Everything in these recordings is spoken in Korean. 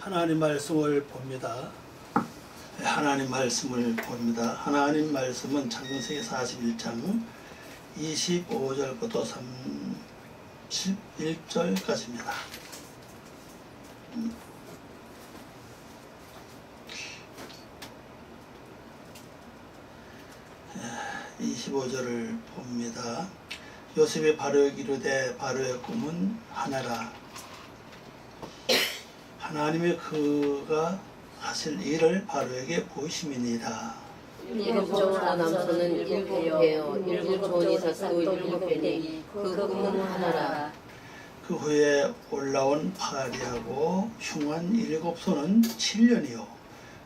하나님 말씀을 봅니다. 하나님 말씀을 봅니다. 하나님 말씀은 창세기 41장 25절부터 31절까지입니다. 25절을 봅니다. 요셉이 바로에게 이르되 바로의 꿈은 하나라. 하나님의 그가 하실 일을 바로에게 보이심이니이다. 일곱 종과 남소는 일곱 배요 일곱 종이 샀고 일곱 배니 그 꿈은 하나라. 그 후에 올라온 파리하고 흉한 일곱 소는 7년이요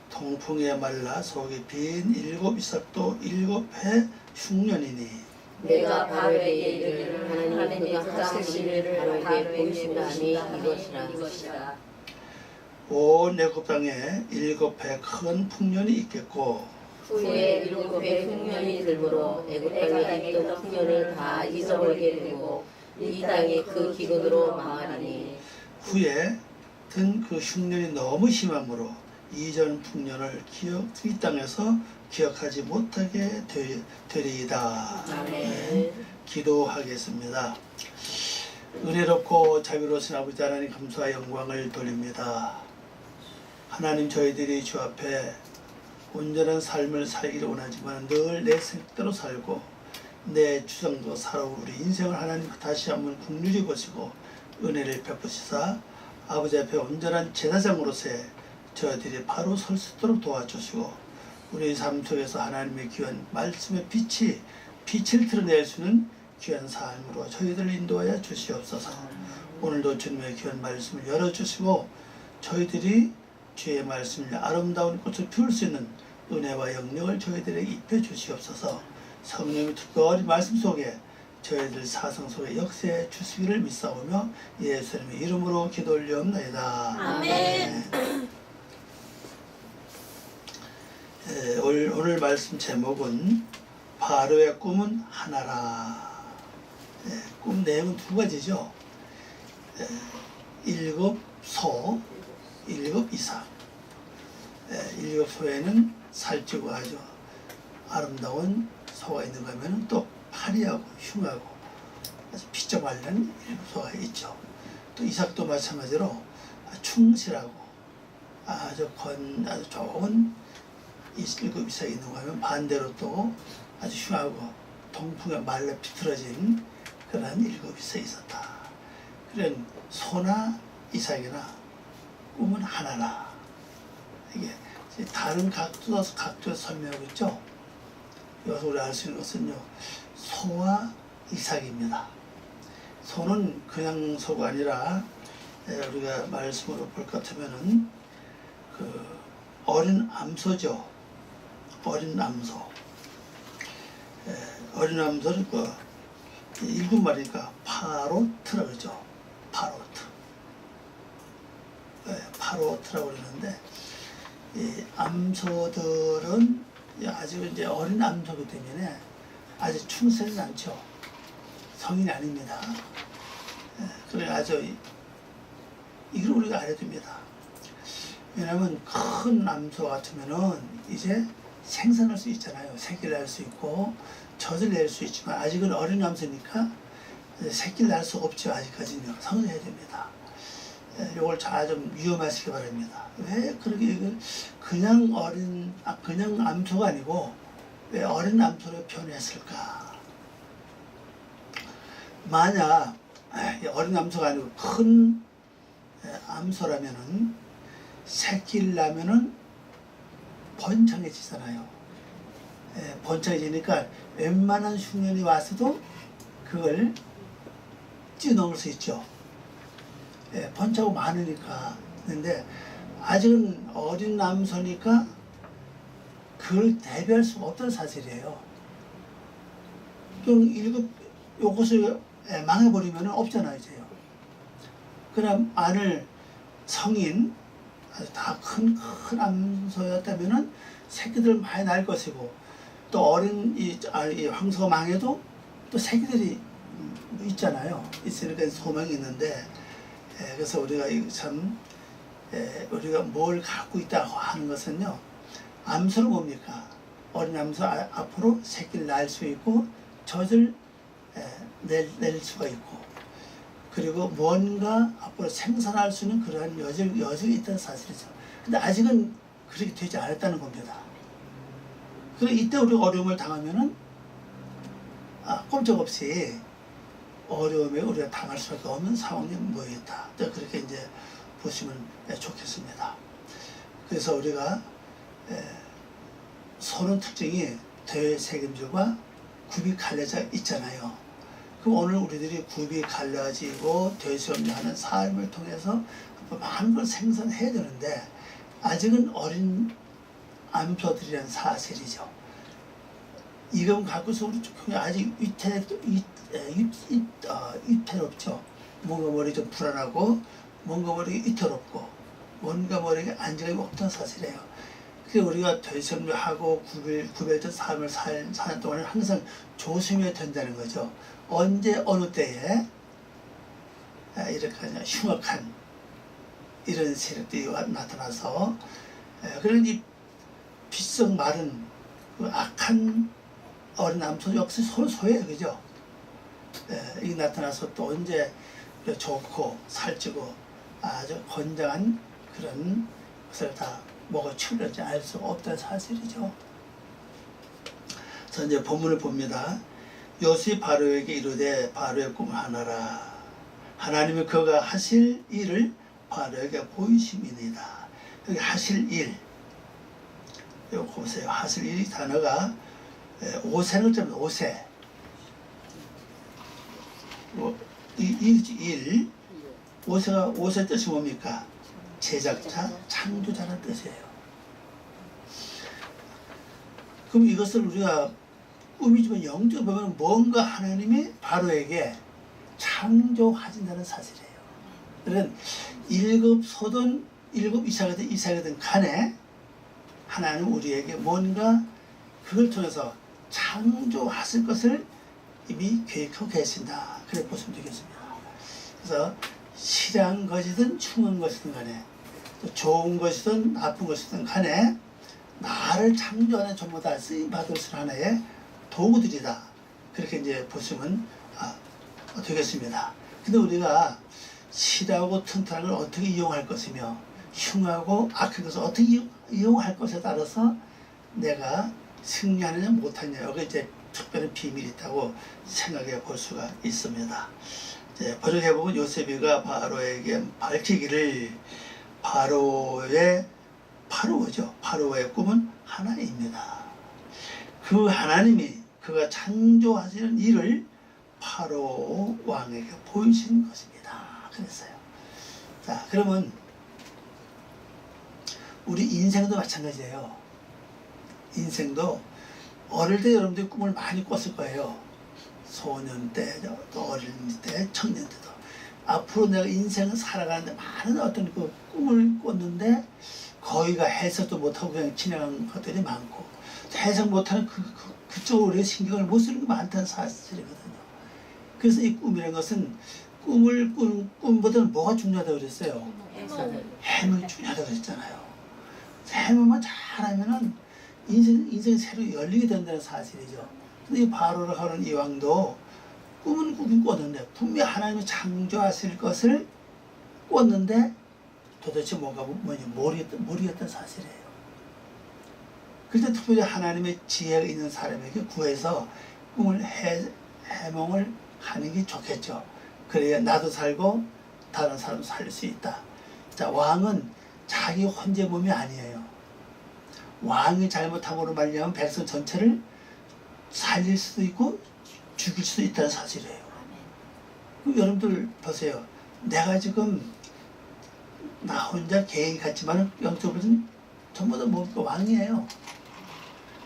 동풍에 말라 속이 빈 일곱 이삭도 일곱 해 흉년이니 내가 바로에게 이르기를 하나님의 그가 하실 일을 바로에게 보이심이라니 이것이라. 온 애굽 땅에 일곱 해 큰 풍년이 있겠고 후에 일곱 해 흉년이 들므로 애굽 땅에 있던 풍년을 다 잊어버리게 되고 이 땅이 그 기근으로 망하리니 후에 든 그 흉년이 너무 심함으로 이전 풍년을 이 땅에서 기억하지 못하게 되리이다. 네, 기도하겠습니다. 은혜롭고 자비로우신 아버지 하나님 감사와 영광을 돌립니다. 하나님, 저희들이 주 앞에 온전한 삶을 살기를 원하지만 늘 내 생각대로 살고 내 주장도 살아오고 우리 인생을 하나님 다시 한번 국률이 보시고 은혜를 베푸시사 아버지 앞에 온전한 제사장으로서의 저희들이 바로 설 수 있도록 도와주시고 우리 삶 속에서 하나님의 귀한 말씀의 빛을 드러낼 수 있는 귀한 삶으로 저희들을 인도하여 주시옵소서. 오늘도 주님의 귀한 말씀을 열어주시고 저희들이 주의 말씀을 아름다운 꽃을 피울 수 있는 은혜와 영력을 저희들에게 입혀 주시옵소서. 성령의 특별히 말씀 속에 저희들 사성 속에 역사해 주시기를 믿사오며 예수님의 이름으로 기도 올리옵나이다. 아멘. 오늘 말씀 제목은 바로의 꿈은 하나라. 꿈 내용은 두 가지죠. 일곱 소, 일곱 이삭. 일곱 소에는 살찌고 아주 아름다운 소가 있는가 하면 또 파리하고 흉하고 아주 피쩍 말리는 일곱 소가 있죠. 또 이삭도 마찬가지로 충실하고 아주 좋은 일곱 이삭이 있는가 하면 반대로 또 아주 흉하고 동풍에 말라 비틀어진 그런 일곱 이삭이 있었다. 그런 소나 이삭이나 꿈은 하나라. 이게 다른 각도에서 설명하고 있죠. 여기서 우리가 알 수 있는 것은요, 소와 이삭입니다. 소는 그냥 소가 아니라 우리가 말씀으로 볼 것 같으면은 그 어린 암소죠. 어린 암소. 어린 암소를 일곱 마리니까 파로트라고 그러죠. 파로트. 파로트라고 그러는데 이 암소들은 아직 이제 어린 암소기 때문에 아직 충실하지 않죠. 성인이 아닙니다. 그래 아주 이걸 우리가 알아야 됩니다. 왜냐하면 큰 암소 같으면은 이제 생산할 수 있잖아요. 새끼를 낼 수 있고 젖을 낼 수 있지만 아직은 어린 암소니까 새끼를 낼 수 없죠. 아직까지는 성장해야 됩니다. 이걸 잘 좀 위험하시기 바랍니다. 왜 그렇게 그냥 그냥 암소가 아니고 왜 어린 암소로 표현했을까? 만약 어린 암소가 아니고 큰 암소라면은 새끼를 낳으면은 번창해지잖아요. 번창해지니까 웬만한 흉년이 왔어도 그걸 뛰어넘을 수 있죠. 번창하고 많으니까. 근데 아직은 어린 암소니까 그걸 대비할 수가 없던 사실이에요. 좀 요것을 망해버리면 없잖아요, 이제요. 그럼 안을 성인, 아주 다 큰 암소였다면은 새끼들 많이 날 것이고, 또 어린 이 황소가 망해도 또 새끼들이 있잖아요. 있으니까 소망이 있는데, 그래서 우리가 참 우리가 뭘 갖고 있다고 하는 것은요, 암소는 뭡니까? 어린 암소 앞으로 새끼를 낳을 수 있고 젖을 낼 수가 있고, 그리고 뭔가 앞으로 생산할 수 있는 그러한 여력이 있다는 사실이죠. 근데 아직은 그렇게 되지 않았다는 겁니다. 그래서 이때 우리가 어려움을 당하면은 꼼짝없이 어려움에 우리가 당할 수밖에 없는 상황이 모여있다. 그렇게 이제 보시면 좋겠습니다. 그래서 우리가 서론 특징이 대책임질과 굽이 갈라져 있잖아요. 그럼 오늘 우리들이 굽이 갈라지고 되수염하는 삶을 통해서 많은 걸 생산해야 되는데 아직은 어린 암소들이라는 사실이죠. 이건 갖고서 우리 조금 아직 위태롭죠. 뭔가 머리 좀 불안하고 뭔가 머리 위태롭고 뭔가 머리에 안정감이 없던 사실이에요. 그래서 우리가 되섬하고 구별된 삶을 사는 동안에 항상 조심해야 된다는 거죠. 언제 어느 때에 이렇게 그냥 흉악한 이런 세력들이 나타나서 그런 이 비석 마른 그 악한 어린 암소 역시 소예요, 그죠? 이게 나타나서 또 언제 좋고 살찌고 아주 건강한 그런 것을 다 먹어 치우는지 알 수 없다는 사실이죠. 그래서 이제 본문을 봅니다. 요셉이 바로에게 이르되 바로의 꿈을 하나라. 하나님이 그가 하실 일을 바로에게 보이심이니이다. 여기 하실 일, 이거 보세요. 하실 일 이 단어가 오세를 좀 오세. 일 오세 뜻이 뭡니까? 제작자, 창조자라는 뜻이에요. 그럼 이것을 우리가 꿈이지만 영적으로 보면 뭔가 하나님이 바로에게 창조하신다는 사실이에요. 그런 1급 이사가든 간에 하나님 우리에게 뭔가 그걸 통해서 창조하실 것을 이미 계획하고 계신다. 그래 보시면 되겠습니다. 그래서 실한 것이든 흉한 것이든 간에 또 좋은 것이든 나쁜 것이든 간에 나를 창조하는 전부 다 쓰임받을 수 하나의 도구들이다. 그렇게 이제 보시면 되겠습니다. 근데 우리가 실하고 튼튼한 걸 어떻게 이용할 것이며 흉하고 악한 것을 어떻게 이용할 것에 따라서 내가 승리하느냐 못하느냐, 여기 이제 특별한 비밀이 있다고 생각해 볼 수가 있습니다. 번역해보면 요셉이가 바로에게 밝히기를 바로의 꿈은 하나입니다. 그 하나님이 그가 창조하시는 일을 바로 왕에게 보이신 것입니다. 그랬어요. 자, 그러면 우리 인생도 마찬가지예요. 인생도 어릴 때 여러분들이 꿈을 많이 꿨을 거예요. 소년 때, 또 어릴 때, 청년 때도. 앞으로 내가 인생을 살아가는데 많은 어떤 그 꿈을 꿨는데 거의가 해석도 못하고 그냥 진행한 것들이 많고, 해석 못하는 그쪽으로 우리가 신경을 못 쓰는 게 많다는 사실이거든요. 그래서 이 꿈이라는 것은 꿈보다는 뭐가 중요하다고 그랬어요? 해몽이 중요하다고 그랬잖아요. 해몽만 잘하면은 인생이 새로 열리게 된다는 사실이죠. 근데 이 바로를 하는 이 왕도 꿈은 꾸긴 꿨는데 분명히 하나님이 창조하실 것을 꿨는데 도대체 뭐냐 모르겠던 사실이에요. 그때 특별히 하나님의 지혜가 있는 사람에게 구해서 꿈을 해몽을 하는 게 좋겠죠. 그래야 나도 살고 다른 사람도 살릴 수 있다. 자, 왕은 자기 혼자 몸이 아니에요. 왕이 잘못함으로 말미암아 백성 전체를 살릴 수도 있고 죽일 수도 있다는 사실이에요. 그럼 여러분들 보세요. 내가 지금 나 혼자 개인이 같지만 영적으로는 전부 다 왕이에요.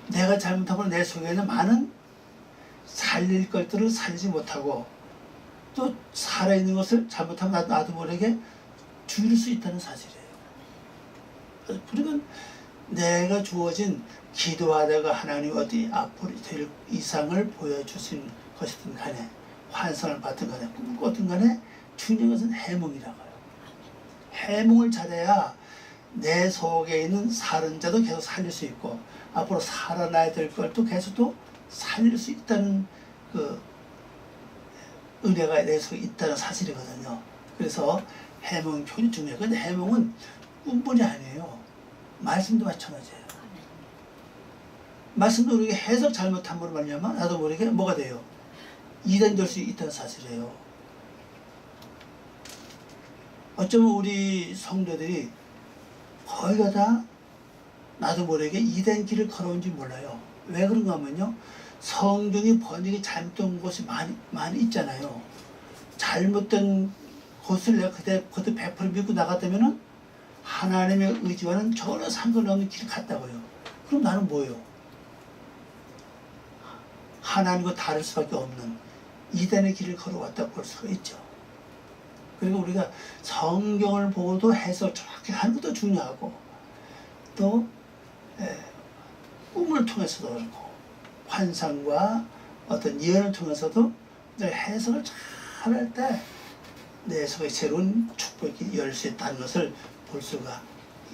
내가 잘못하면 내 속에는 많은 살릴 것들을 살리지 못하고 또 살아있는 것을 잘못하면 나도 모르게 죽일 수 있다는 사실이에요. 그러니까 내가 주어진 기도하다가 하나님 어디 앞으로 될 이상을 보여주신 것이든 간에 환상을 받든 간에 꿈을 꿨든 간에 중요한 것은 해몽이라고요. 해몽을 잘해야 내 속에 있는 살은 자도 계속 살릴 수 있고 앞으로 살아나야 될 걸 또 계속 또 살릴 수 있다는 그 은혜가 내 속에 있다는 사실이거든요. 그래서 해몽 표현이 중요해요. 근데 해몽은 꿈뿐이 아니에요. 말씀도 마찬가지예요. 말씀도 우리가 해석 잘못함으로 말미암아 나도 모르게 뭐가 돼요? 이단 될 수 있다는 사실이에요. 어쩌면 우리 성도들이 거의가 다 나도 모르게 이단 길을 걸어온지 몰라요. 왜 그런가 하면요, 성경이 번역이 잘못된 곳이 많이 있잖아요. 잘못된 곳을 내가 그대 100% 믿고 나갔다면은 하나님의 의지와는 전혀 상관없는 길을 갔다고요. 그럼 나는 뭐예요? 하나님과 다를 수밖에 없는 이단의 길을 걸어왔다고 볼 수가 있죠. 그리고 우리가 성경을 보고도 해석 정확히 하는 것도 중요하고, 또 꿈을 통해서도 그렇고 환상과 어떤 예언을 통해서도 해석을 잘 할 때 내 속에 새로운 축복이 열 수 있다는 것을 볼 수가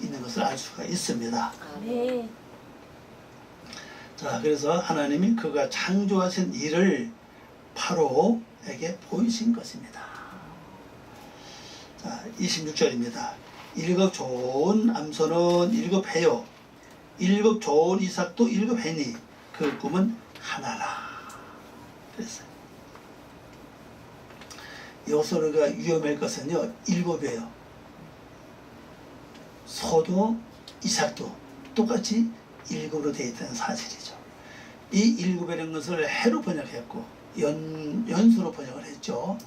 있는 것을 알 수가 있습니다. 네. 자, 그래서 하나님이 그가 창조하신 일을 바로에게 보이신 것입니다. 자, 26절입니다. 일곱 좋은 암소는 일곱 해요. 일곱 좋은 이삭도 일곱 해니 그 꿈은 하나라. 그랬어요. 여기서 우리가 위험할 것은요, 일곱이에요. 소도 이삭도 똑같이 일곱으로 되어 있다는 사실이죠. 이 일곱이라는 것을 해로 번역했고 연수로 번역을 했죠.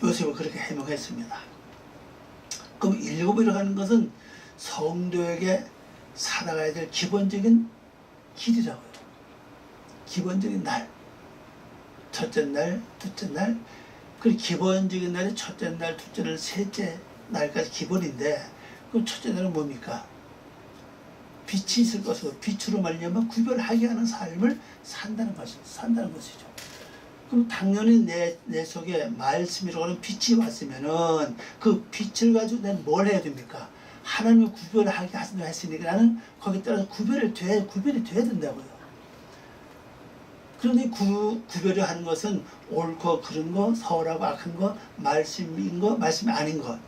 요셉은 그렇게 해명했습니다. 그럼 일곱이라고 하는 것은 성도에게 살아가야 될 기본적인 길이라고요. 기본적인 날, 첫째 날, 둘째 날, 그 기본적인 날이 첫째 날, 둘째 날, 셋째 날까지 기본인데, 그럼 첫째 날은 뭡니까? 빛이 있을 것이고 빛으로 말미암아 구별하게 하는 삶을 산다는 것이죠. 그럼 당연히 내 속에 말씀이라고 하는 빛이 왔으면은 그 빛을 가지고 내가 뭘 해야 됩니까? 하나님을 구별하게 하신다고 했으니까 나는 거기에 따라서 구별이 돼야 된다고요. 그런데 구별을 하는 것은 옳고 그른 거, 선하고 악한 거, 말씀인 거, 말씀이 아닌 것,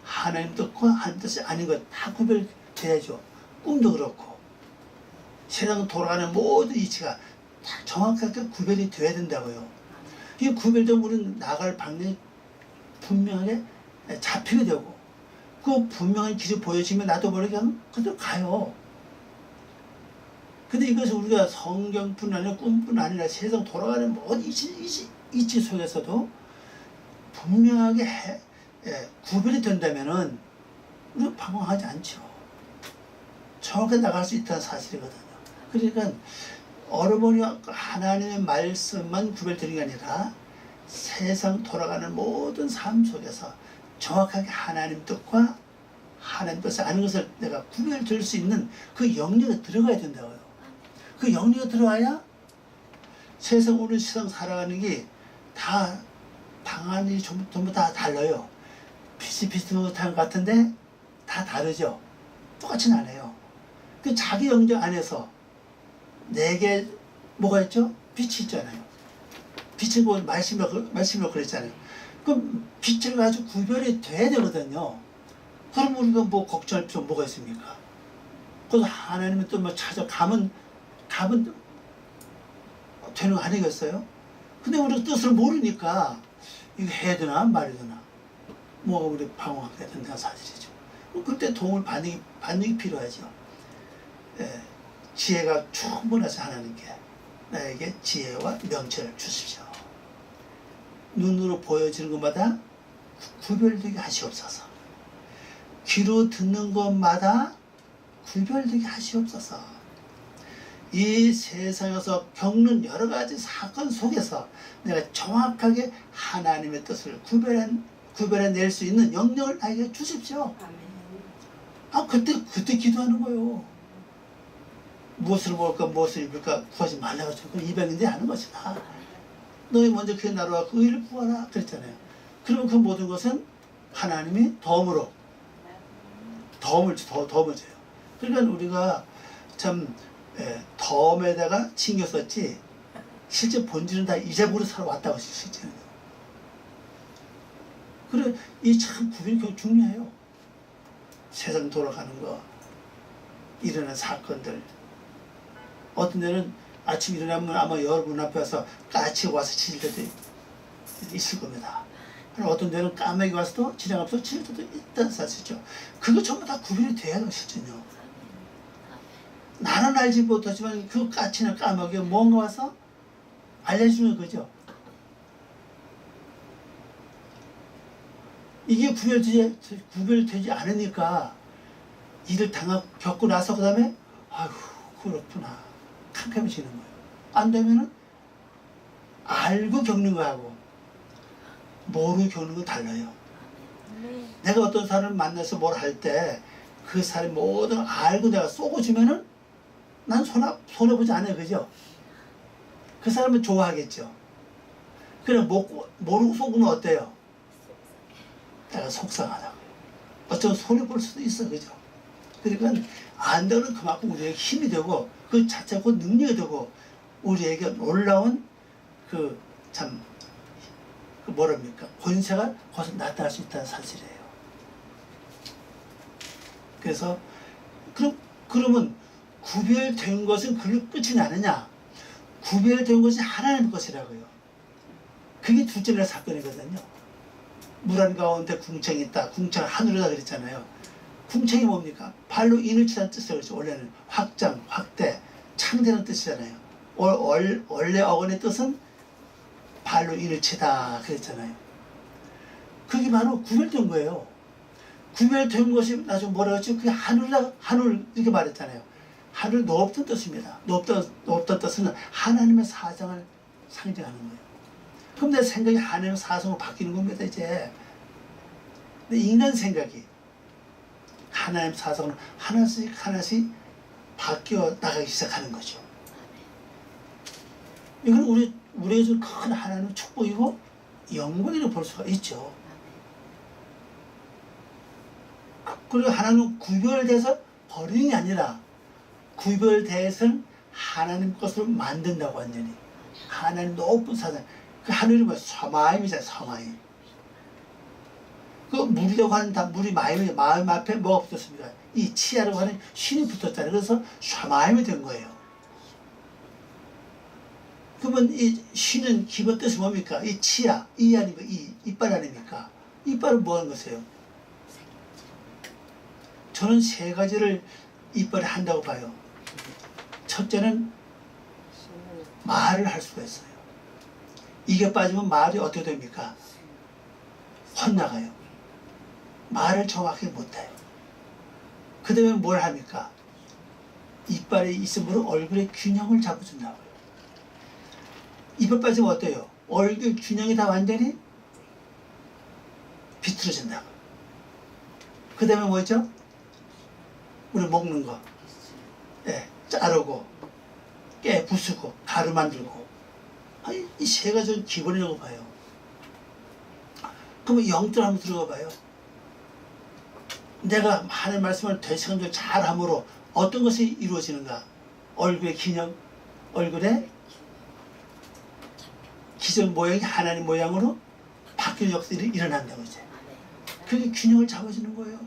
하나님 뜻과 하나님 뜻이 아닌 것 다 구별돼야죠. 꿈도 그렇고 세상 돌아가는 모든 이치가 다 정확하게 구별이 돼야 된다고요. 이 구별되면 우리는 나갈 방향이 분명하게 잡히게 되고 그 분명한 길이 보여지면 나도 모르게 그냥 그대로 가요. 근데 이것을 우리가 성경뿐 아니라 꿈뿐 아니라 세상 돌아가는 모든 이치 속에서도 분명하게 구별이 된다면은 우리가 방황하지 않죠. 정확하게 나갈 수 있다는 사실이거든요. 그러니까 어머니 하나님의 말씀만 구별되는 게 아니라 세상 돌아가는 모든 삶 속에서 정확하게 하나님 뜻과 하나님 뜻을 아는 것을 내가 구별될 수 있는 그 영역에 들어가야 된다고요. 그 영역에 들어와야 오늘 세상 살아가는 게 다 방안이 전부 다 달라요. 비슷한 것 같은데 다 다르죠. 똑같진 않아요. 그 자기 영역 안에서 내게 뭐가 있죠? 빛이 있잖아요. 빛이 뭐 말씀이라고 그랬잖아요. 그럼 빛을 가지고 구별이 돼야 되거든요. 그럼 우리가 뭐 걱정할 필요 뭐가 있습니까? 그래서 하나님은 또 뭐 가면 되는 거 아니겠어요? 근데 우리가 뜻을 모르니까 이거 해야 되나 말해야 되나 뭐가 우리 방황하게 된다는 사실이죠. 그때 도움을 받는 게 필요하죠. 지혜가 충분해서 하나님께 나에게 지혜와 명철을 주십시오. 눈으로 보여지는 것마다 구별되게 하시옵소서. 귀로 듣는 것마다 구별되게 하시옵소서. 이 세상에서 겪는 여러 가지 사건 속에서 내가 정확하게 하나님의 뜻을 구별해낼 수 있는 영역을 나에게 주십시오. 그때 기도하는 거예요. 무엇을 먹을까 무엇을 입을까 구하지 말라고 했죠. 그럼 이방인들이 하는 것이다. 너희 먼저 그 나라와 그 의를 구하라 그랬잖아요. 그러면 그 모든 것은 하나님이 덤으로 덤을 줘요. 그러니까 우리가 참 덤에다가 칭겨 썼지 실제 본질은 다 이자고로 살아왔다고 실제는. 그래 이 참 구별이 굉장히 중요해요. 세상 돌아가는 거, 일어난 사건들. 어떤 데는 아침 일어나면 아마 여러분 앞에 와서 까치가 와서 칠 때도 있을 겁니다. 어떤 데는 까마귀 와서도 지나가면서 칠 때도 있다는 사실이죠. 그거 전부 다 구별이 돼야 돼요, 실제요. 나는 알지 못하지만 그 까치나 까마귀가 뭔가 와서 알려주는 거죠. 이게 구별되지 않으니까 일을 겪고 나서 그 다음에 아휴 그렇구나 캄캄해지는 거예요. 안 되면은 알고 겪는 거하고 모르고 겪는 건 달라요. 내가 어떤 사람을 만나서 뭘 할 때 그 사람이 뭐든 알고 내가 쏘고 주면은 난 손해보지 않아요. 그죠? 그 사람은 좋아하겠죠. 그래 모르고 쏘고는 어때요? 내가 속상하다고. 어쩌면 손해볼 수도 있어. 그죠? 그러니까 안다는 그만큼 우리에게 힘이 되고 그 자체가 곧 능력이 되고 우리에게 놀라운 뭐랍니까? 권세가 거기서 나타날 수 있다는 사실이에요. 그래서 그러면 구별된 것은 그걸로 끝이 나느냐? 구별된 것이 하나님의 것이라고요. 그게 둘째 사건이거든요. 물 한가운데 궁창이 있다. 궁창 하늘이다 그랬잖아요. 궁창이 뭡니까? 발로 인을 치다는 뜻이라고 그랬죠. 원래는 확장, 확대, 창대는 뜻이잖아요. 원래 어원의 뜻은 발로 인을 치다 그랬잖아요. 그게 바로 구별된 거예요. 구별된 것이 나중에 뭐라고 했죠? 그게 하늘 이렇게 말했잖아요. 하늘 높은 뜻입니다. 높던 뜻은 하나님의 사정을 상징하는 거예요. 그럼 내 생각이 하나님의 사정으로 바뀌는 겁니다. 이제 근데 인간 생각이 하나님 사정으로 하나씩 바뀌어 나가기 시작하는 거죠. 이건 우리에게 준 큰 하나님의 축복이고 영광이라고 볼 수가 있죠. 그리고 하나님은 구별돼서 버리는 게 아니라 구별돼서는 하나님 것으로 만든다고 완전히. 하나님 높은 사상. 그 하늘이 뭐야? 서마임이잖아요. 서마임. 그 물이라고 하는 물이 마음 앞에 뭐가 붙었습니까? 이 치아라고 하는 신이 붙었잖아요. 그래서 서마임이 된 거예요. 그러면 이 신은 기본 뜻이 뭡니까? 이 치아, 이 아닙니까? 이빨 아닙니까? 이빨은 뭐 하는 것이에요? 저는 세 가지를 이빨이 한다고 봐요. 첫째는 말을 할 수가 있어요. 이게 빠지면 말이 어떻게 됩니까? 헛나가요. 말을 정확히 못해요. 그 다음에 뭘 합니까? 이빨이 있으므로 얼굴의 균형을 잡아준다고요. 이빨 빠지면 어때요? 얼굴 균형이 다 완전히 비틀어진다고요. 그 다음에 뭐죠? 우리 먹는 거. 자르고 깨 부수고 가루 만들고 이 세 가지는 기본이라고 봐요. 그러면 영들 한번 들어가 봐요. 내가 하나님 말씀을 되시간대로 잘함으로 어떤 것이 이루어지는가? 얼굴의 균형, 얼굴의 기존 모양이 하나님 모양으로 바뀌는 역사들이 일어난다고 이제. 그게 균형을 잡아주는 거예요.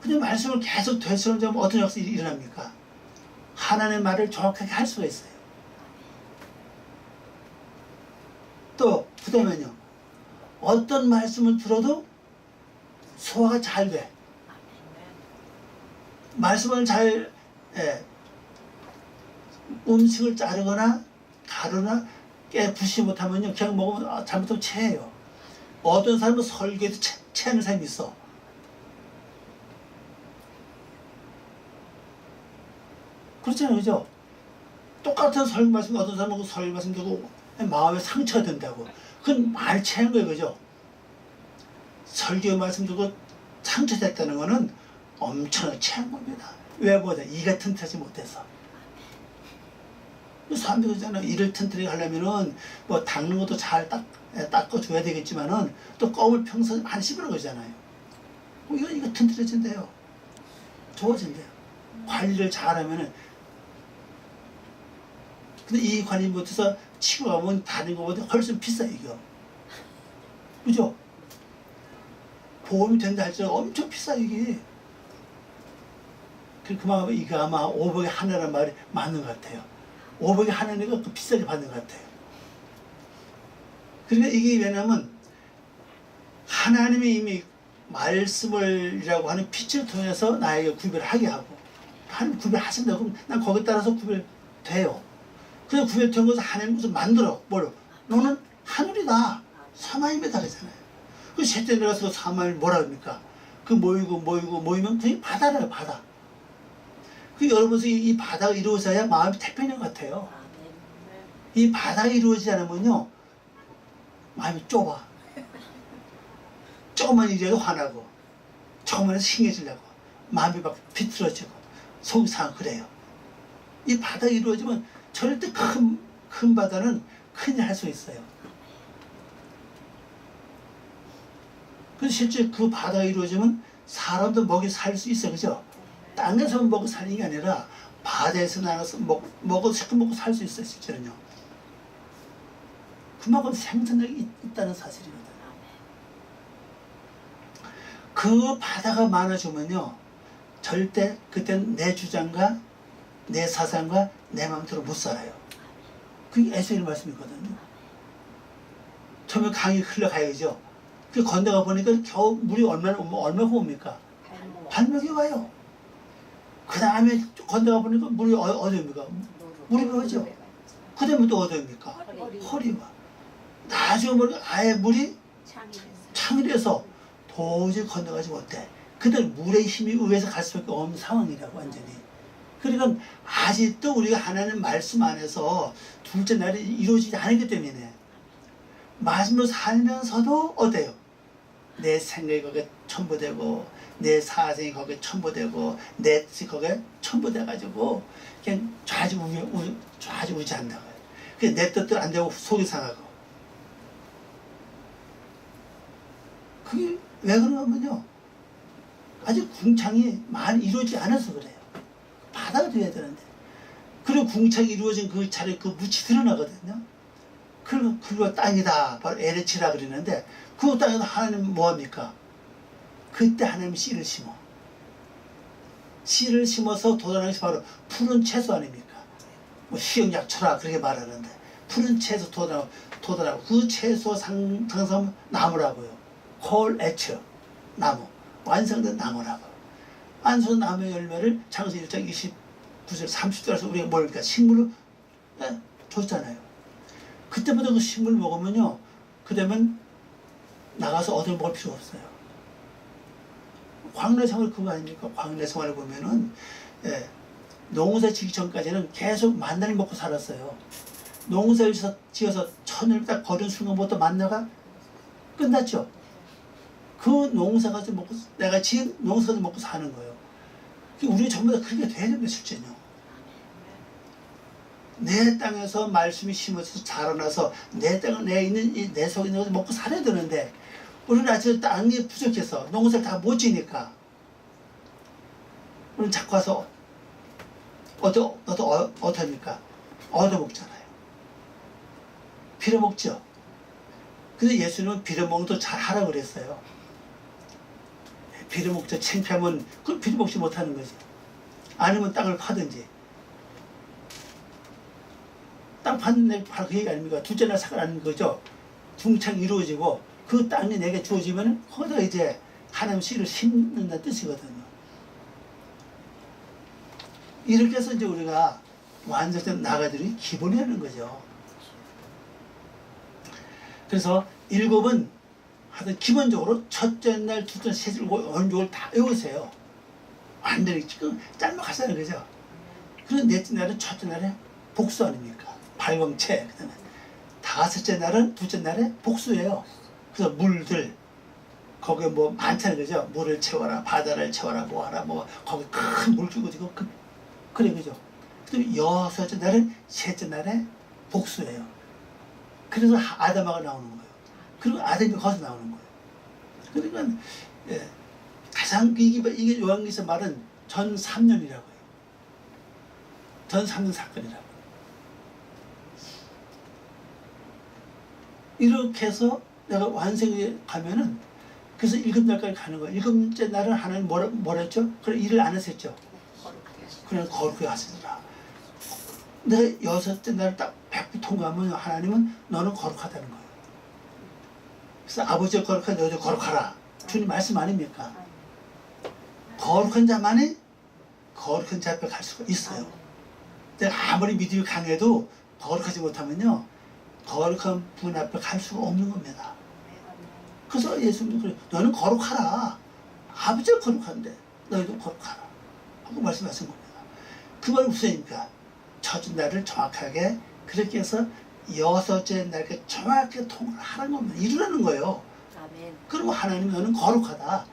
근데 말씀을 계속 되시간대로 어떤 역사들이 일어납니까? 하나님의 말을 정확하게 할 수가 있어요. 또 그 다음에요. 어떤 말씀을 들어도 소화가 잘 돼. 말씀을 잘 음식을 자르거나 가루나 깨 부시지 못하면요 그냥 먹으면 잘못하면 체해요. 어떤 사람은 설교에도 체하는 사람이 있어. 그렇잖아요. 그죠? 똑같은 설교 말씀 어떤 사람은 그 설교 말씀 듣고 마음에 상처가 된다고. 그건 말 체한 거예요. 그죠? 설교 말씀 듣고 상처됐다는 거는 엄청나게 체한 겁니다. 왜 뭐냐? 이가 튼튼하지 못해서. 사람들이 그러잖아. 이를 튼튼하게 하려면은 뭐 닦는 것도 잘 닦아줘야 되겠지만은 또 껌을 평소에 많이 씹으라고 그러잖아요. 이거 튼튼해진대요. 좋아진대요. 관리를 잘하면은. 근데 이 관리 못해서 치고 가면 다른 것보다 훨씬 비싸요, 이거. 그죠? 보험이 된다 할지라도 엄청 비싸요, 이게. 그만큼 이거 아마 500에 하나란 말이 맞는 것 같아요. 500에 하나니까 그 비싸게 받는 것 같아요. 그러니까 이게 왜냐면 하나님이 이미 말씀을이라고 하는 빛을 통해서 나에게 구별하게 하고, 하나님 구별하신다고 그러면 난 거기에 따라서 구별돼요. 그래서 구별된 것을 하나님 무슨 만들어. 뭐로? 너는 하늘이다. 사마임이다 그러잖아요. 그 셋째 내려가서 사마임이 뭐라 합니까? 그 모이면 그게 바다라요, 바다. 그 여러분 이 바다가 이루어져야 마음이 태평양 같아요. 이 바다가 이루어지지 않으면요 마음이 좁아. 조금만 일해도 화나고, 조금만 해도 싱해지려고, 마음이 막 비틀어지고, 속이 상하고 그래요. 이 바다가 이루어지면 절대 큰 바다는 큰일 할 수 있어요. 그래서 실제 그 바다가 이루어지면 사람도 먹이 살 수 있어요. 그죠? 땅에서 먹고 사는 게 아니라 바다에서 나가서 실컷 먹고 살 수 있어요. 실제는요. 그만큼 생산력이 있다는 사실이거든요. 그 바다가 많아지면요 절대 그때는 내 주장과 내 사상과 내 마음대로 못 살아요. 그게 에스겔 말씀이거든요. 처음에 강이 흘러가야죠. 그 건너가 보니까 겨우 물이 얼마나 옵니까? 발목이 와요. 그 다음에 건너가 보니까 물이 어디 옵니까? 물이 오죠. 그 다음에 또 어디 옵니까? 허리 와. 나중에 보니까 아예 물이 창이라서 도저히 건너가지 못해. 그들 물의 힘이 위에서 갈 수밖에 없는 상황이라고 완전히. 그러니까 아직도 우리가 하나님 말씀 안에서 둘째 날이 이루어지지 않았기 때문에 말씀으로 살면서도 어때요? 내 생각이 거기에 첨부되고 내 사생이 거기에 첨부되고 내 뜻이 거기에 첨부돼가지고 그냥 좌지우지한다고요. 내 뜻대로 안 되고 속이 상하고. 그게 왜 그러냐면요 아직 궁창이 많이 이루어지지 않아서 그래요. 바다가 돼야 되는데. 그리고 궁창이 이루어진 그 자리에 그 묻이 드러나거든요. 그거 땅이다. 바로 에레치라 그러는데 그 땅에서 하나님 뭐합니까? 그때 하나님이 씨를 심어. 씨를 심어서 돋아나는 것이 바로 푸른 채소 아닙니까? 뭐 희영약초라 그렇게 말하는데 푸른 채소 돋아나고 그 채소 상상하면 나무라고요. 콜 에츠 나무. 완성된 나무라고. 완성된 나무의 열매를 창세기 1장 29절 30절에서 우리가 뭘까? 식물을 줬잖아요. 그때부터 그 식물 먹으면요 그다음엔 나가서 얻어 먹을 필요 없어요. 광야 생활 그거 아닙니까? 광야 생활을 보면은 농사 지기 전까지는 계속 만나를 먹고 살았어요. 농사를 지어서 천을 딱 거둔 순간부터 만나가 끝났죠. 그 농사가 좀 먹고 내가 지은 농사가 좀 먹고 사는 거예요. 우리 전부 다 그렇게 돼야 됩니다. 실제는요. 내 땅에서 말씀이 심어서 자라나서 내 땅에 내 있는 내 속에 있는 것을 먹고 살아야 되는데 우리는 아직 땅이 부족해서 농사를 다 못 지니까 우리는 자꾸 와서 어떡합니까? 얻어먹잖아요. 빌어먹죠. 근데 예수님은 빌어먹는 것도 잘 하라고 그랬어요. 빌어먹자 창피하면 그걸 빌어먹지 못하는 거지. 아니면 땅을 파든지. 땅 파는 바로 그 얘기 아닙니까? 둘째 날 사건 아닌 거죠. 중창이 이루어지고 그 땅이 내게 주어지면 거기다가 이제 하나님 씨를 심는다는 뜻이거든요. 이렇게 해서 이제 우리가 완성된 나가들이 기본이라는 거죠. 그래서 일곱은 하여튼 기본적으로 첫째 날, 둘째 날, 셋째 날, 원족을 다 외우세요. 완전히 지금 짤막하다는 거죠. 그리고 넷째 날은 첫째 날에 복수 아닙니까? 발광체. 그 다음에 다섯째 날은 둘째 날에 복수예요. 그래서 물들 거기에 뭐 많다는 거죠. 물을 채워라, 바다를 채워라, 뭐하라, 뭐 거기 큰 물기고 지고 그래 그죠. 또 여섯째 날은 셋째 날에 복수예요. 그래서 아담아가 나오는 거예요. 그리고 아담이 거기서 나오는 거예요. 그러니까 예, 가장 이게 요한계시서 말은 전 3년이라고 해요. 전 3년 사건이라고. 이렇게 해서 내가 완성에 가면은 그래서 일곱 날까지 가는 거예요. 일곱째 날은 하나님 뭐라 했죠? 그래 일을 안 했었죠. 그냥 거룩하게 하시더라. 내가 여섯째 날 딱 100% 통과하면 하나님은 너는 거룩하다는 거예요. 그래서 아버지가 거룩하니 너도 거룩하라. 주님 말씀 아닙니까? 거룩한 자만이 거룩한 자 앞에 갈 수가 있어요. 내가 아무리 믿음이 강해도 거룩하지 못하면요 거룩한 분 앞에 갈 수가 없는 겁니다. 그래서 예수님도 그래요. 너는 거룩하라. 아버지가 거룩한데 너희도 거룩하라 하고 말씀하신 겁니다. 그 말이 무슨 얘기입니까? 첫째 날을 정확하게 그렇게 해서 여섯째 날까지 정확하게 통과하는 겁니다. 이루라는 거예요. 아멘. 그러면 하나님 너는 거룩하다.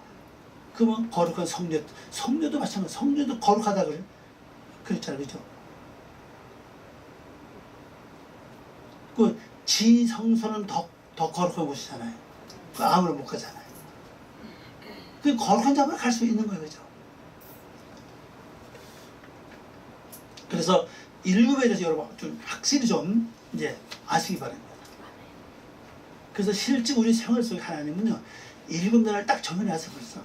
그러면 거룩한 성녀도 마찬가지. 성녀도 거룩하다 그랬잖아요. 그죠? 그 지성소는 더 거룩한 곳이잖아요. 그 아무나 못 가잖아요. 그 거룩한 자만 갈 수 있는 거예요. 그죠? 그래서 일곱에 대해서 여러분 좀 확실히 좀 이제 아시기 바랍니다. 그래서 실제 우리 생활 속에 하나님은요 일곱 날을 딱 정해놔서 벌써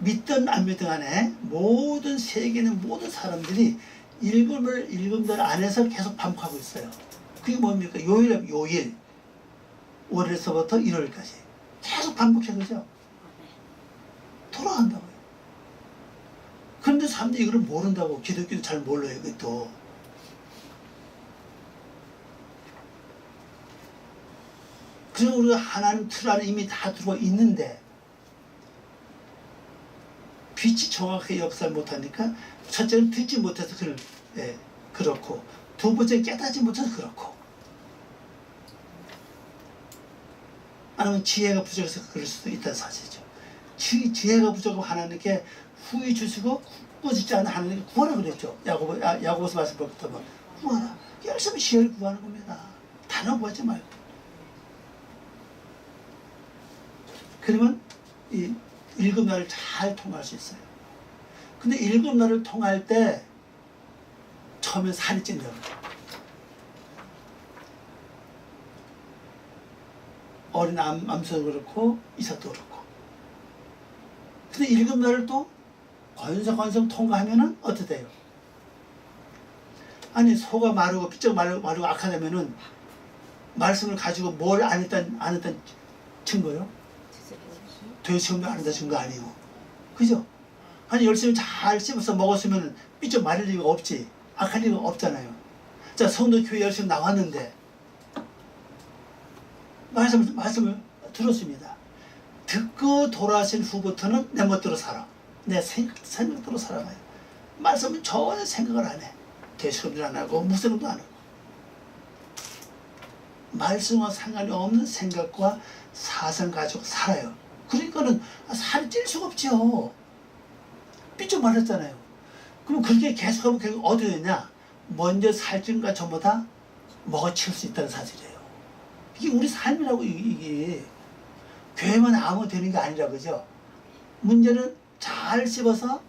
믿든 안 믿든 간에 모든 세계는 모든 사람들이 일곱 날 안에서 계속 반복하고 있어요. 그게 뭡니까? 요일 월요일서부터 일요일까지 계속 반복해. 그죠? 돌아간다고요. 그런데 사람들이 이걸 모른다고. 기독교도 잘 몰라요. 그것도. 그래서 우리가 하나님 틀 안에 이미 다 들어와 있는데 빛이 정확하게 역사를 못하니까 첫째는 듣지 못해서 그렇고 두 번째 깨닫지 못해서 그렇고 아니면 지혜가 부족해서 그럴 수도 있다는 사실이죠. 지혜가 부족하면 하나님께 후히 주시고 꾸짖지 않는 하나님께 구하라 그랬죠. 야고보서 말씀 보면 구하라. 열심히 지혜를 구하는 겁니다. 단어 구하지 말고. 그러면 이 일곱 날을 잘 통과할 수 있어요. 근데 일곱 날을 통과할 때 처음에 살이 찐다고. 어린 암소도 그렇고 이삭도 그렇고. 근데 일곱 날을 또 건성건성 통과하면은 어떻게 돼요? 아니 소가 마르고 삐쩍 마르고 악하다면은 말씀을 가지고 뭘 안 했단 증거요? 돼지음도 안 했다 증거 아니에요. 그죠? 아니 열심히 잘 씹어서 먹었으면 삐쩍 마를 리가 없지. 악할 리가 없잖아요. 자 성도 교회 열심히 나왔는데 말씀을 들었습니다. 듣고 돌아가신 후부터는 내 멋대로 살아. 내 생각대로 살아가요. 말씀은 전혀 생각을 안 해. 대수금도 안 하고 묵상도 안 하고. 말씀과 상관이 없는 생각과 사상 가지고 살아요. 그러니까는 살이 찔 수가 없죠. 삐쩍 말했잖아요. 그럼 그렇게 계속하면 결국 어디 되냐? 먼저 살찐 것 전부 다 먹어치울 수 있다는 사실이에요. 이게 우리 삶이라고. 이게 교회만 아무 되는 게 아니라. 그죠? 문제는 잘 씹어서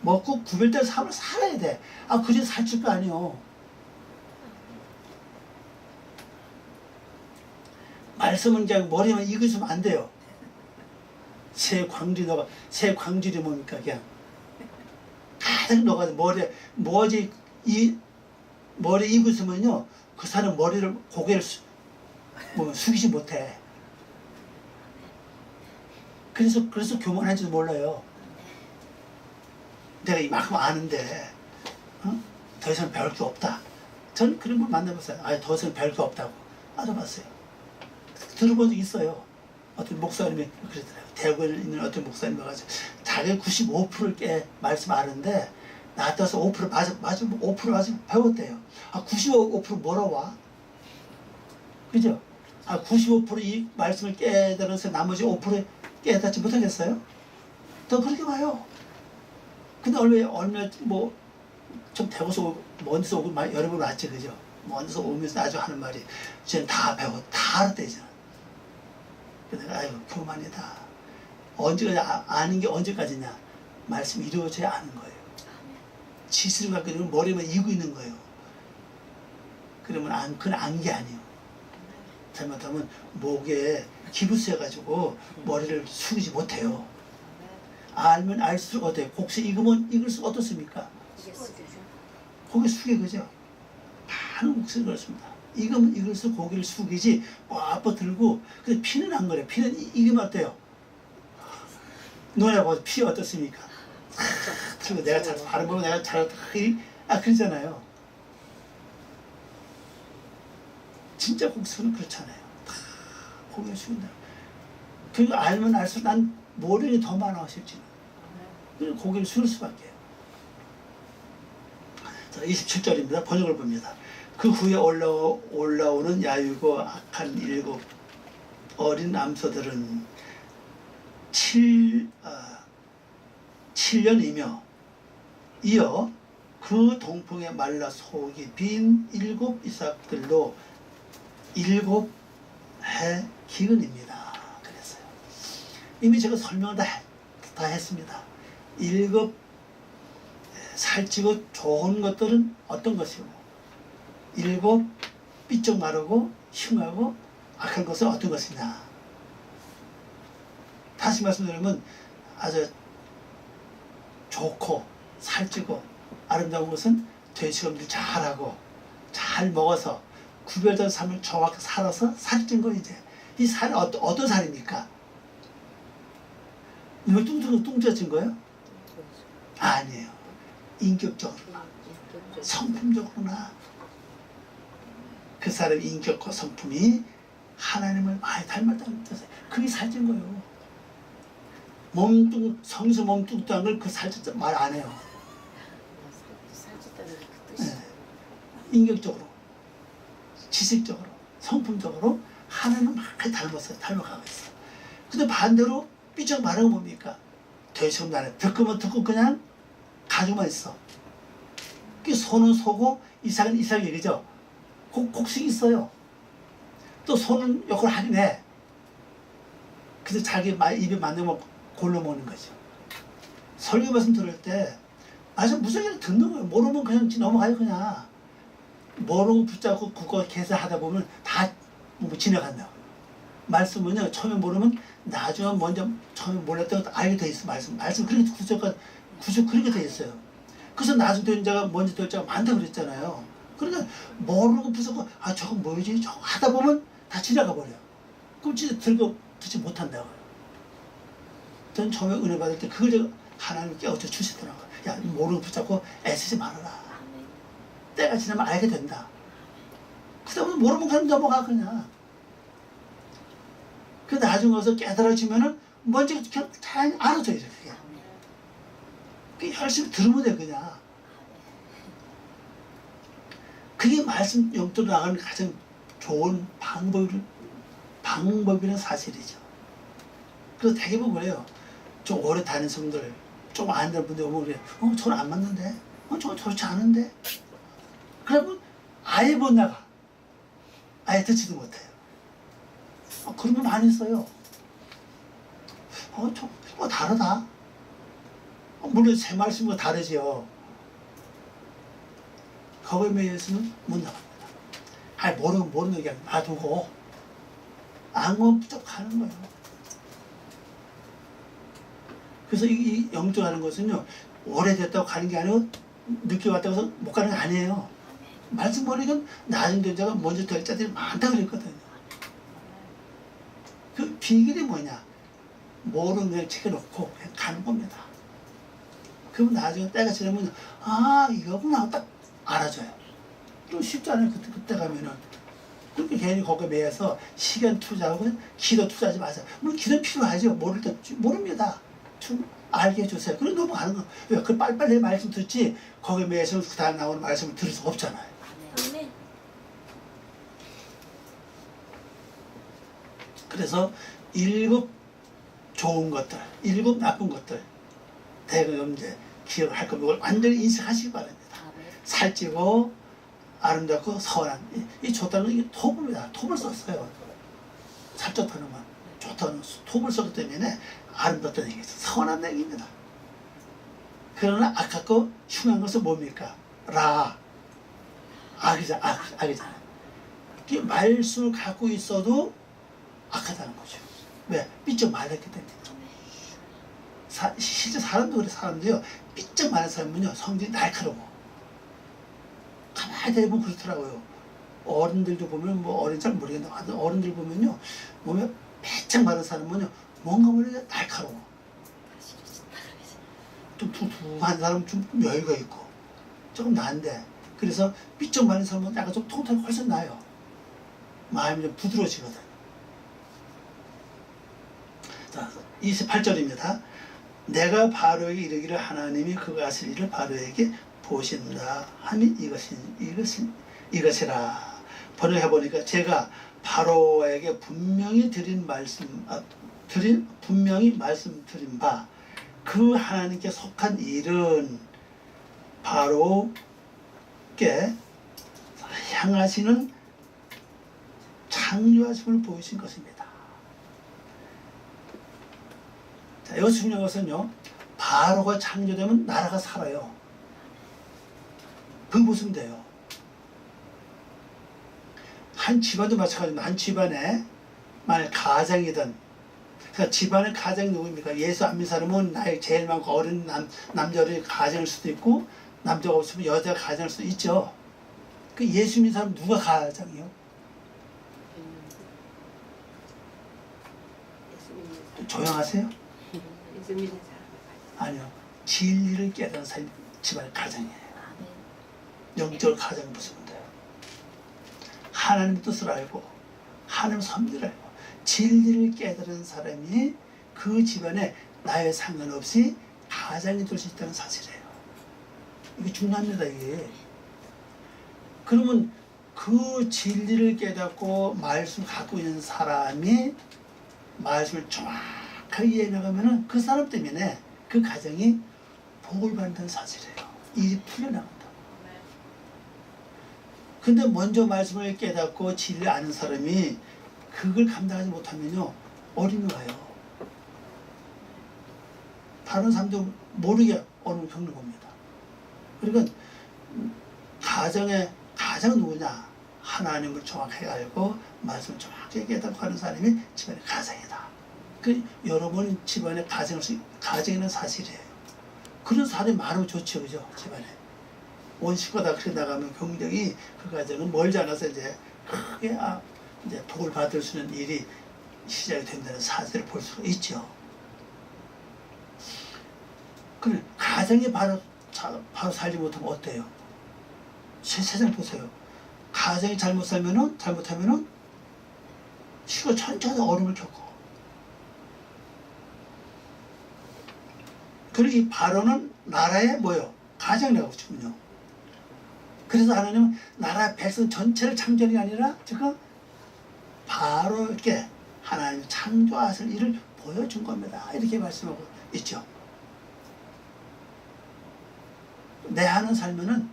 먹고 구별된 삶을 살아야 돼. 그래서 살찔 거 아니에요. 말씀은 그냥 머리만 익으시면 안 돼요. 새 광질이 뭡니까? 그냥 가득 녹아서 머리에 익으시면요 그 사람 고개를 숙이지 못해. 그래서 교만한지도 몰라요. 내가 이만큼 아는데 더 이상 배울 게 없다. 저는 그런 걸 만나봤어요. 더 이상 배울 게 없다고 알아봤어요. 들어본 적 있어요. 어떤 목사님이 그러더라고요. 대구에 있는 어떤 목사님이 와가지고 자기 95%를 말씀 아는데 나한테 와서 5% 맞으면 5% 아직 배웠대요. 95% 뭐라고 와? 그죠? 95%이 말씀을 깨달아서 나머지 5% 깨닫지 못하겠어요? 더 그렇게 와요. 근데 얼마 뭐좀 대고서 먼 데서 오고 여러 번 왔지, 그죠? 먼 데서 오면서 나중에 하는 말이 쟤는 다 배워 다 알았대잖아. 그래서 내가 아이고 교만이다. 언제까지 아는 게 언제까지냐? 말씀이 이루어져야 아는 거예요. 지식을 갖고 있는 머리만 이고 있는 거예요. 그러면 그건 안 게 아니에요. 잘못하면 목에 기부스해가지고 머리를 숙이지 못해요. 알면 알수록 어때요? 곡식 익으면 익을수록 어떻습니까? 고개 숙여, 그죠? 많은 곡식을 그렇습니다. 익으면 익을수록 고개를 숙이지 꽉 들고. 근데 피는 안 그래. 피는 익으면 어때요? 너네 뭐 피 어떻습니까? 그리고 내가 잘 바른 보면 내가 잘 그러잖아요. 진짜 곡식은 그렇잖아요. 다 고개를 숙인다. 그리고 알면 알수록 난 모르는 게 더 많아 실제로. 그래서 고개를 숙일 수밖에 해요. 자, 27절입니다. 번역을 봅니다. 그 후에 올라오는 야유고 악한 7 어린 암소들은 7년이며 이어 그 동풍에 말라 속이 빈 7 이삭들로 7해 기근입니다. 그랬어요. 이미 제가 설명을 다 했습니다. 7 살찌고 좋은 것들은 어떤 것이고 7 삐쩍 마르고 흉하고 악한 것은 어떤 것이냐. 다시 말씀드리면 아주 좋고 살찌고 아름다운 것은 돼지검들 잘하고 잘 먹어서 구별된 삶을 정확히 살아서 살찐 거. 이제 이 살이 어떤 살입니까? 이거 뚱뚱해진 거예요? 아니에요. 인격적으로 성품적으로나 그 사람의 인격과 성품이 하나님을 많이 닮았다는 뜻이에요. 그게 살찐 거예요. 성에서 몸 뚱뚱한 걸 그 살쪘다 말 안 해요. 네. 인격적으로, 지식적으로, 성품적으로 하나님을 많이 닮아가고 있어요. 근데 반대로 삐쩍 마르고 뭡니까? 돼지금 나네. 듣고만 듣고 그냥 가지고만 있어. 그 소는 소고 이삭은 이삭이, 그죠? 곡식이 있어요. 또 소는 역을 하긴 해. 그래서 자기 입에 맞는 거 골라 먹는 거죠. 설교 말씀 들을 때 아주 무조건 듣는 거예요. 모르면 그냥 넘어가요. 그냥 모르고 붙잡고 국어 계산하다 보면 다 지나간다고. 말씀은요, 처음에 모르면 나중에 먼저 처음에 몰랐던 것도 알게 돼 있어. 말씀 그렇게 구조 그렇게 돼 있어요. 그래서 나중에 된 자가 먼저 될 자가 많다 그랬잖아요. 그러니까 모르고 붙잡고 저거 뭐지? 저거 하다 보면 다 지나가 버려요. 그럼 진짜 듣지 못한다고요. 전 처음에 은혜 받을 때 그걸 제가 하나님 깨우쳐 주시더라고요. 야, 모르고 붙잡고 애쓰지 말아라. 때가 지나면 알게 된다. 그다음에 모르면 그냥 넘어가 그냥. 그 나중에 와서 깨달아지면은 먼저 그냥 잘 알아줘요. 그게 열심히 들으면 돼 그냥. 그게 말씀 영도로 나가는 가장 좋은 방법이라는 사실이죠. 그래서 대부분 그래요. 좀 오래 다닌 성들, 좀 안 되는 분들 오면 그래요. 저는 안 맞는데? 저거 좋지 않은데? 그러면 아예 못 나가. 아예 듣지도 못해요. 그런 분 많이 있어요. 다르다. 물론 제 말씀과 다르지요. 거기에 매여서는 못 나갑니다. 모르는 게 아니라 놔두고 앙원 부족하는 거예요. 그래서 이 영적하는 것은요, 오래됐다고 가는 게 아니고 늦게 왔다고 해서 못 가는 게 아니에요. 말씀 보니까 나중 된 자가 먼저 될 자들이 많다고 그랬거든요. 그 비결이 뭐냐? 모르는 걸 챙겨놓고 그냥 가는 겁니다. 그럼 나중에 때가 지나면 이거구나 딱 알아줘요. 또 쉽잖아요. 그때 가면은. 그렇게 괜히 거기에 매여서 시간 투자하고 기도 투자하지 마세요. 물론 기도 필요하죠. 모를 때 모릅니다. 좀 알게 해주세요. 그럼 넘어가는 거. 왜? 그 빨리빨리 말씀 듣지 거기에 매여서 그 다음 나오는 말씀을 들을 수 없잖아요. 아멘. 그래서 7 좋은 것들, 7 나쁜 것들 대금 이제 기억할 겁니다. 이걸 완전히 인식하시기 바랍니다. 살찌고 아름답고 선한 이 좋다는 게 톱입니다. 톱을 썼어요. 살쪘다는 건 좋다는 톱을 썼기 때문에 아름답다는 얘기죠. 선한 얘기입니다. 그러나 아깝고 흉한 것은 뭡니까? 악이잖아. 이 말씀을 갖고 있어도 악하다는 거죠. 왜? 삐쩍 말랐기 때문에. 실제 사람도 그래. 사람도요, 삐쩍 말른 사람은요, 성질이 날카로워. 가만히 대보면 그렇더라고요. 어른들도 보면, 뭐, 어린 잘 모르겠는데, 어른들 보면요, 몸에 빼짝 마른 사람은요, 뭔가 모르게 날카로워. 좀 툭툭한 사람은 좀 여유가 있고, 조금 나은데, 그래서 삐쩍 마른 사람은 약간 좀 통통하게 훨씬 나아요. 마음이 좀 부드러워지거든. 자, 28절입니다. 내가 바로에게 이르기를 하나님이 그가 하실 일을 바로에게 보신다 함이 이것이라. 번역해보니까 제가 바로에게 분명히 말씀드린 바 그 하나님께 속한 일은 바로께 향하시는 창조하심을 보이신 것입니다. 자, 여기서 중요한 것은요, 바로가 창조되면 나라가 살아요. 그거 보시면 돼요. 한 집안도 마찬가지입니다. 한 집안에 만약 가장이든, 그러니까 집안의 가장이 누구입니까? 예수 안 믿는 사람은 나이 제일 많고 어린 남자를 가장일 수도 있고, 남자가 없으면 여자가 가장일 수도 있죠. 그 예수 믿는 사람 누가 가장이요? 조용하세요? 아니요. 진리를 깨달은 사람이 집안의 가장이에요. 영적으로 가장 보시면 돼요. 하나님의 뜻을 알고 하나님의 섭리를 알고 진리를 깨달은 사람이 그 집안에 나의 상관없이 가장이 될 수 있다는 사실이에요. 이게 중요합니다. 이게. 그러면 그 진리를 깨닫고 말씀을 갖고 있는 사람이 말씀을 정확하게 이해나가면은 그 사람 때문에 그 가정이 복을 받는다는 사실이에요. 일이 풀려나간다. 근데 먼저 말씀을 깨닫고 진리를 아는 사람이 그걸 감당하지 못하면요, 어림이 와요. 다른 사람도 모르게 어려움을 겪는 겁니다. 그러니까 가장은 누구냐? 하나님을 정확하게 알고 말씀을 정확하게 깨닫고 하는 사람이 집안의 가장이다. 그 여러분 집안의 가정이는 사실이에요. 그런 사람이 많으면 좋죠, 그죠? 집안에 온 식구가 다 그렇게 나가면 경력이 그 가정은 멀지 않아서 이제 크게 이제 복을 받을 수 있는 일이 시작이 된다는 사실을 볼 수가 있죠. 그래 가정이 바로 살지 못하면 어때요? 세상 보세요. 가정이 잘못하면은 식구가 천천히 어려움을 겪어. 그리고 이 바로는 나라의 뭐요? 가장이라고 치군요. 그래서 하나님은 나라 백성 전체를 창조하는 게 아니라 지금 바로에게 하나님 창조하실 일을 보여준 겁니다. 이렇게 말씀하고 있죠. 내 하는 삶에는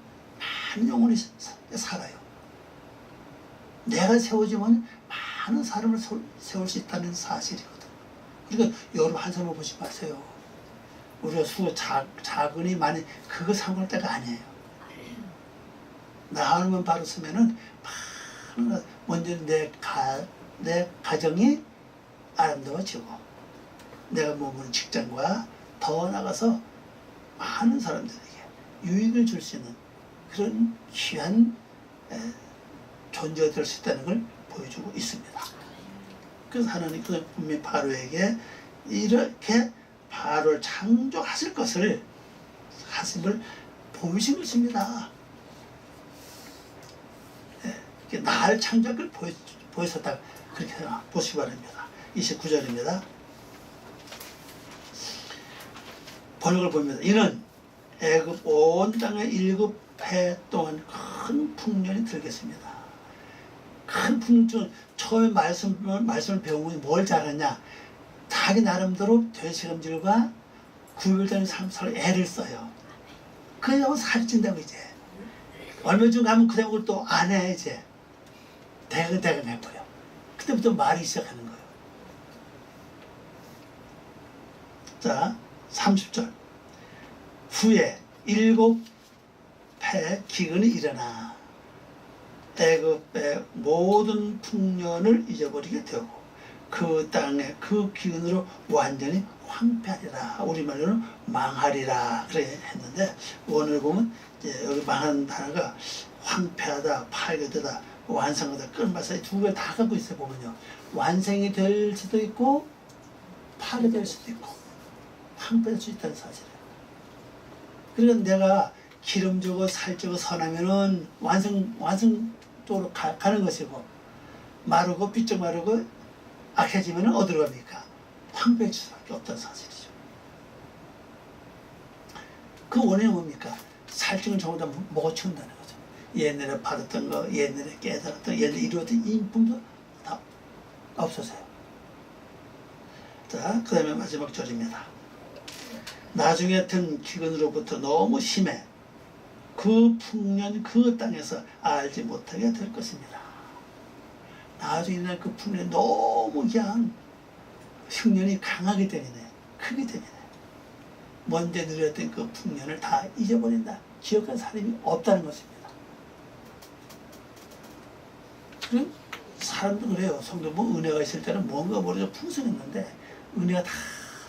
많은 영혼이 살아요. 내가 세워지면 많은 사람을 세울 수 있다는 사실이거든. 그러니까 여러분 한 사람을 보지 마세요. 우리가 작은이 많이 그거 상관할 때가 아니에요. 나 하나만 바로 쓰면은 먼저 내 가정이 아름다워지고 내가 머무는 직장과 더 나가서 많은 사람들에게 유익을 줄 수 있는 그런 귀한 존재가 될 수 있다는 걸 보여주고 있습니다. 그래서 하나님께서 분명히 바로에게 이렇게 바로를 창조하실 것을 하심을 보이신 것입니다. 나를 창조할 걸 보였었다. 그렇게 보시기 바랍니다. 29절입니다. 번역을 보입니다. 이는 애굽 온 땅에 7해 동안 큰 풍년이 들겠습니다. 큰 풍년, 처음에 말씀을 배우면 뭘 잘하냐? 자기 나름대로 되새김질과 구별되는 삶을 애를 써요. 그냥 살이 찐다고 이제. 얼마 전 가면 그 대목을 또 안 해 이제. 대근 해버려. 그때부터 말이 시작하는 거예요. 자, 30절. 후에 7해 기근이 일어나 애굽의 모든 풍년을 잊어버리게 되고 그 땅에 그 기근으로 완전히 황폐하리라. 우리말로는 망하리라. 그래 했는데 원을 보면 이제 여기 망하는 단어가 황폐하다, 파괴되다, 완성하다, 끝말사 두 개 다 갖고 있어요. 보면요. 완성이 될 수도 있고 파괴될 수도 있고 황폐될 수 있다는 사실이에요. 그러니까 내가 기름지고 살찌고 선하면은 완성 쪽으로 가는 것이고 마르고 삐쩍 마르고 악해지면은 어디로 갑니까? 황폐해질 수밖에 없다는 사실이죠. 그 원인은 뭡니까? 살찌는 전부 다 먹어치운다는 거죠. 옛날에 받았던 거, 옛날에 깨달았던, 옛날에 이루었던 인품도 다 없어져요. 자, 그 다음에 마지막 절입니다. 나중에 든 기근으로부터 너무 심해 그 풍년 그 땅에서 알지 못하게 될 것입니다. 나중에 날 그 풍년이 너무 그냥 흉년이 강하기 때문에 크기 때문에 먼저 누렸던 그 풍년을 다 잊어버린다. 기억할 사람이 없다는 것입니다. 그럼 사람도 그래요. 성도 뭐 은혜가 있을 때는 뭔가 모르게 풍성했는데 은혜가 다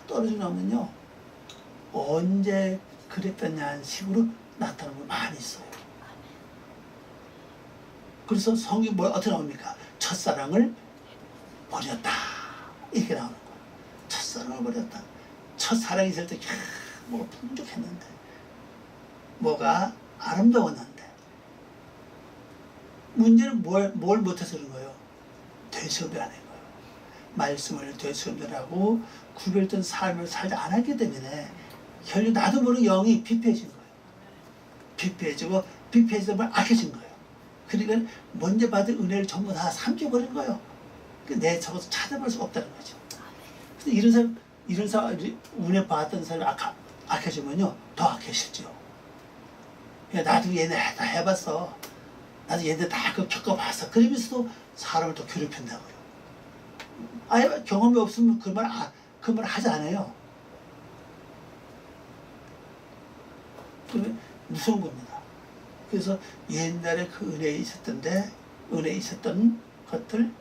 떨어져 나오면요. 언제 그랬더냐는 식으로 나타나는 거 많이 있어요. 그래서 성경이 뭐 어떻게 나옵니까? 첫사랑을 버렸다. 이렇게 나오는 거예요. 첫사랑을 버렸다. 첫사랑이 있을 때 뭐가 풍족했는데 뭐가 아름다웠는데 문제는 뭘 못해서 그런 거예요? 되새김을 안 한 거예요. 말씀을 되새김하고 구별된 삶을 살지 않았기 때문에 결국 나도 모르게 영이 피폐해진 거예요. 피폐해지고 악해진 거예요. 그러니까 먼저 받은 은혜를 전부 다 삼켜버린 거예요. 내 적어서 찾아볼 수가 없다는 거죠. 근데 이런 사람 은혜 받았던 사람이 악해지면요 더 악해지죠. 나도 얘네 다 해봤어. 나도 얘네 다 겪어봤어. 그러면서도 사람을 더 괴롭힌다고요. 아예 경험이 없으면 그 말 하지 않아요. 그러면 무서운 겁니다. 그래서 옛날에 그 은혜에 있었던 것들 다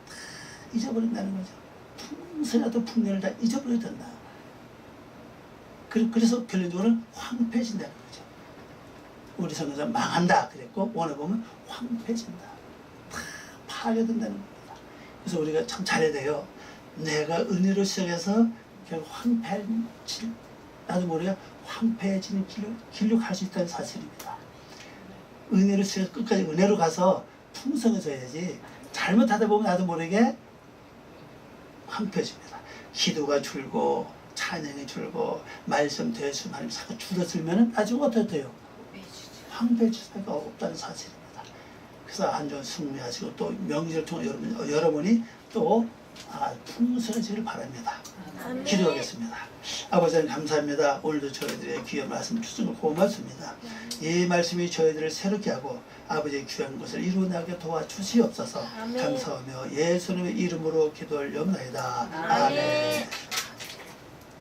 잊어버린다는 거죠. 풍성하던 풍년을 다 잊어버려야 된다. 그래서 결론적으로는 황폐해진다는 거죠. 우리 성경에서 망한다 그랬고 오늘 보면 황폐해진다. 다 파괴된다는 겁니다. 그래서 우리가 참 잘해야 돼요. 내가 은혜로 시작해서 결국 나도 모르게 황폐해지는 길로 갈 수 있다는 사실입니다. 은혜로 시작해서 끝까지 은혜로 가서 풍성해져야지 잘못하다 보면 나도 모르게 황폐해집니다. 기도가 줄고 찬양이 줄고 말씀 되었으면 하나님 자꾸 줄어들면 나중에 어떻게 돼요? 황폐해질 수밖에 없다는 사실입니다. 그래서 한 주 승리하시고 또 명절을 통해 여러분이 또 풍성해지기를 바랍니다. 기도하겠습니다. 아버지 하나님 감사합니다. 오늘도 저희들의 귀한 말씀 주신 거 고맙습니다. 이 말씀이 저희들을 새롭게 하고 아버지의 귀한 것을 이루어나게 도와주시옵소서. 감사하며 예수님의 이름으로 기도하려옵나이다. 아멘.